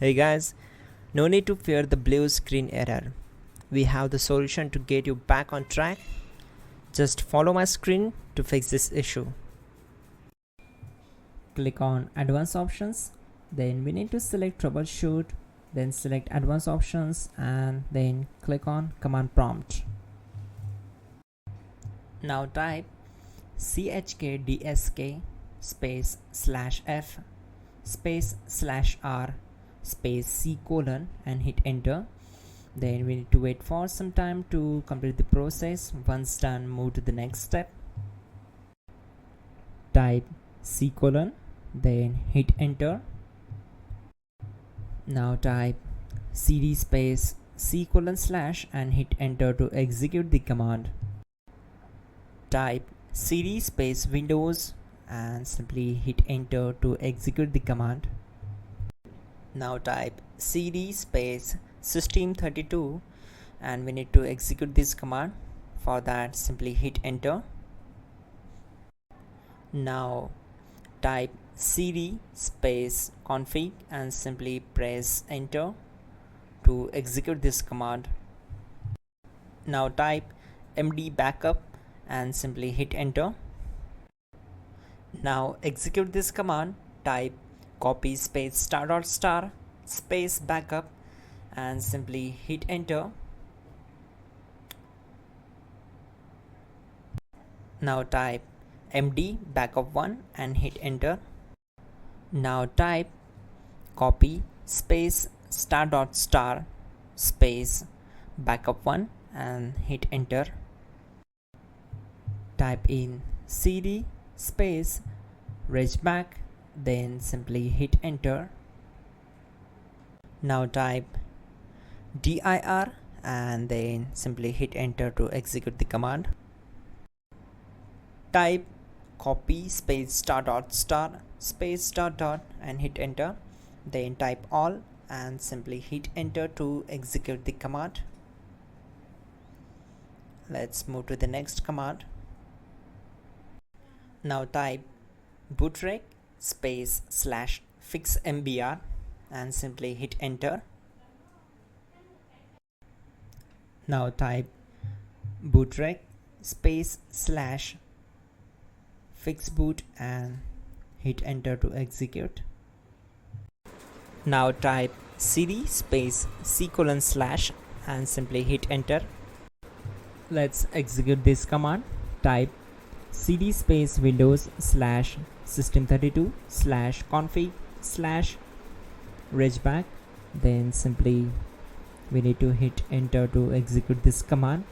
Hey guys, no need to fear the blue screen error. We have the solution to get you back on track. Just follow my screen to fix this issue. Click on Advanced Options, then we need to select Troubleshoot, then select Advanced Options and then click on Command Prompt. Now type chkdsk space /f space /r space C colon and hit enter. Then we need to wait for some time to complete the process. Once done, move to the next step. Type C colon, then hit enter. Now type cd space C colon / and hit enter to execute the command. Type cd space Windows and simply hit enter to execute the command. Now type cd space system32 and we need to execute this command. For that, simply hit enter. Now type cd space config and simply press enter to execute this command. Now type md backup and simply hit enter. Now execute this command. Type copy space ** space backup and simply hit enter. Now type md backup1 and hit enter. Now type copy space ** space backup1 and hit enter. Type in cd space regback, then simply hit enter. Now type dir and then simply hit enter to execute the command. Type copy space ** space .. and hit enter. Then type all and simply hit enter to execute the command. Let's move to the next command. Now type bootrec space /fixmbr and simply hit enter. Now type bootrec space /fixboot and hit enter to execute. Now type cd space C colon / and simply hit enter. Let's execute this command. Type cd space Windows /system32 /config /regback, then simply we need to hit enter to execute this command.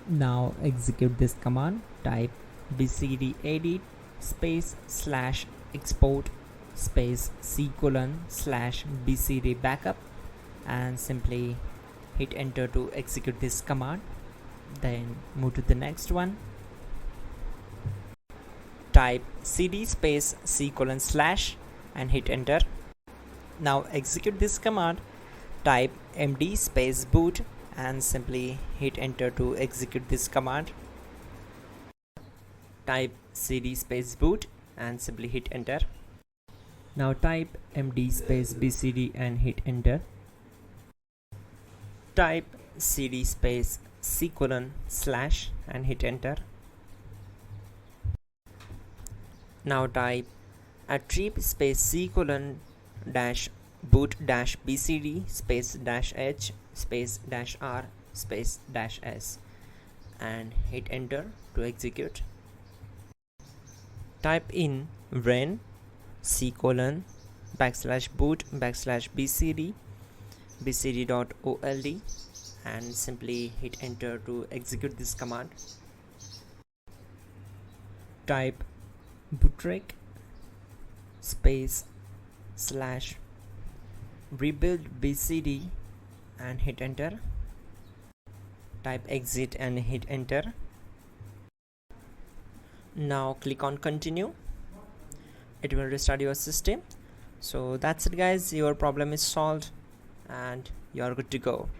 Now execute this command. Type bcd edit space /export space C colon /bcd backup and simply hit enter to execute this command. Then move to the next one. Type cd space C colon / and hit enter. Now execute this command. Type md space boot and simply hit enter to execute this command. Type cd space boot and simply hit enter. Now type md space bcd and hit enter. Type cd space C colon / and hit enter. Now type attrib space C colon -boot -bcd space -h space -r space -s and hit enter to execute. Type in ren C colon /boot /bcd bcd.old and simply hit enter to execute this command. Type bootrec space /rebuild bcd and hit enter. Type exit and hit enter. Now click on continue. It will restart your system. So that's it guys, your problem is solved and you are good to go.